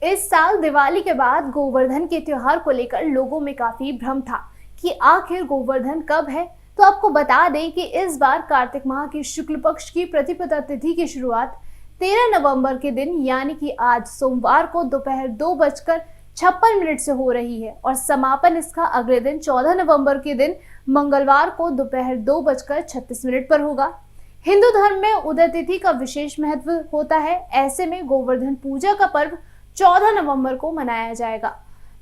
इस साल दिवाली के बाद गोवर्धन के त्योहार को लेकर लोगों में काफी भ्रम था कि आखिर गोवर्धन कब है। तो आपको बता दें कि इस बार कार्तिक माह की शुक्ल पक्ष की प्रतिपदा तिथि की शुरुआत 13 नवंबर के दिन यानी कि आज सोमवार को दोपहर 2:56 से हो रही है और समापन इसका अगले दिन 14 नवंबर के दिन मंगलवार को दोपहर 2:36 पर होगा। हिंदू धर्म में उदय तिथि का विशेष महत्व होता है। ऐसे में गोवर्धन पूजा का पर्व 14 नवंबर को मनाया जाएगा।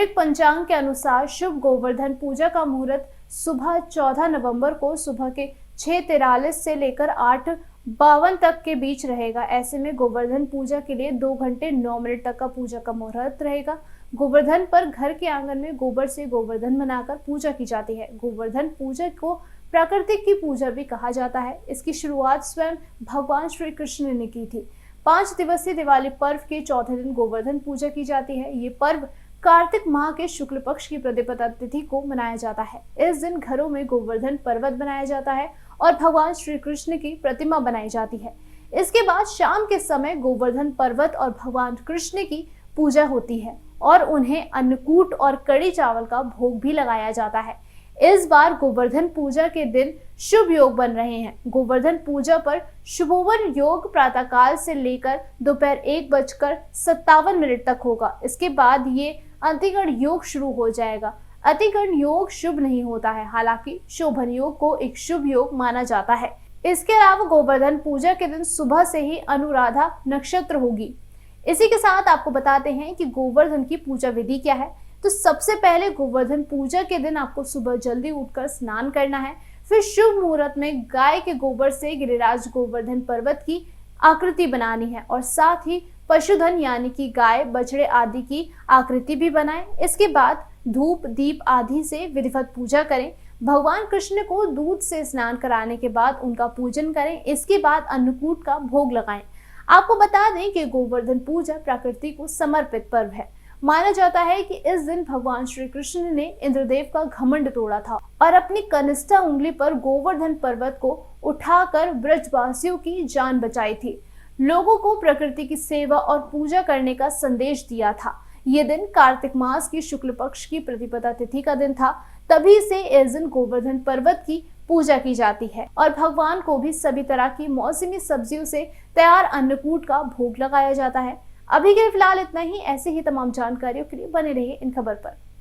पंचांग के अनुसार शुभ गोवर्धन पूजा का मुहूर्त सुबह 14 नवंबर को सुबह के 6:43 से लेकर 8:52 तक के बीच रहेगा। ऐसे में गोवर्धन पूजा के लिए 2 घंटे 9 मिनट तक का पूजा का मुहूर्त रहेगा। गोवर्धन पर घर के आंगन में गोबर से गोवर्धन बनाकर पूजा की जाती है। गोवर्धन पूजा को प्रकृति की पूजा भी कहा जाता है। इसकी शुरुआत स्वयं भगवान श्री कृष्ण ने की थी। 5 दिवसीय दिवाली पर्व के चौथे दिन गोवर्धन पूजा की जाती है। ये पर्व कार्तिक माह के शुक्ल पक्ष की प्रतिपदा तिथि को मनाया जाता है। इस दिन घरों में गोवर्धन पर्वत बनाया जाता है और भगवान श्री कृष्ण की प्रतिमा बनाई जाती है। इसके बाद शाम के समय गोवर्धन पर्वत और भगवान कृष्ण की पूजा होती है और उन्हें अन्नकूट और कड़ी चावल का भोग भी लगाया जाता है। इस बार गोवर्धन पूजा के दिन शुभ योग बन रहे हैं। गोवर्धन पूजा पर शुभोवन योग प्रातःकाल से लेकर दोपहर 1:57 तक होगा। इसके बाद ये अतिगण योग शुरू हो जाएगा। अतिगण योग शुभ नहीं होता है, हालांकि शोभन योग को एक शुभ योग माना जाता है। इसके अलावा गोवर्धन पूजा के दिन सुबह से ही अनुराधा नक्षत्र होगी। इसी के साथ आपको बताते हैं कि गोवर्धन की पूजा विधि क्या है। तो सबसे पहले गोवर्धन पूजा के दिन आपको सुबह जल्दी उठकर स्नान करना है। फिर शुभ मुहूर्त में गाय के गोबर से गिरिराज गोवर्धन पर्वत की आकृति बनानी है और साथ ही पशुधन यानी कि गाय बछड़े आदि की आकृति भी बनाएं। इसके बाद धूप दीप आदि से विधिवत पूजा करें। भगवान कृष्ण को दूध से स्नान कराने के बाद उनका पूजन करें। इसके बाद अन्नकूट का भोग लगाएं। आपको बता दें कि गोवर्धन पूजा प्रकृति को समर्पित पर्व है। माना जाता है कि इस दिन भगवान श्री कृष्ण ने इंद्रदेव का घमंड तोड़ा था और अपनी कनिष्ठा उंगली पर गोवर्धन पर्वत को उठाकर ब्रजवासियों की जान बचाई थी। लोगों को प्रकृति की सेवा और पूजा करने का संदेश दिया था। ये दिन कार्तिक मास की शुक्ल पक्ष की प्रतिपदा तिथि का दिन था। तभी से इस दिन गोवर्धन पर्वत की पूजा की जाती है और भगवान को भी सभी तरह की मौसमी सब्जियों से तैयार अन्नकूट का भोग लगाया जाता है। अभी के फिलहाल इतना ही। ऐसे ही तमाम जानकारियों के लिए बने रहिए इन खबर पर।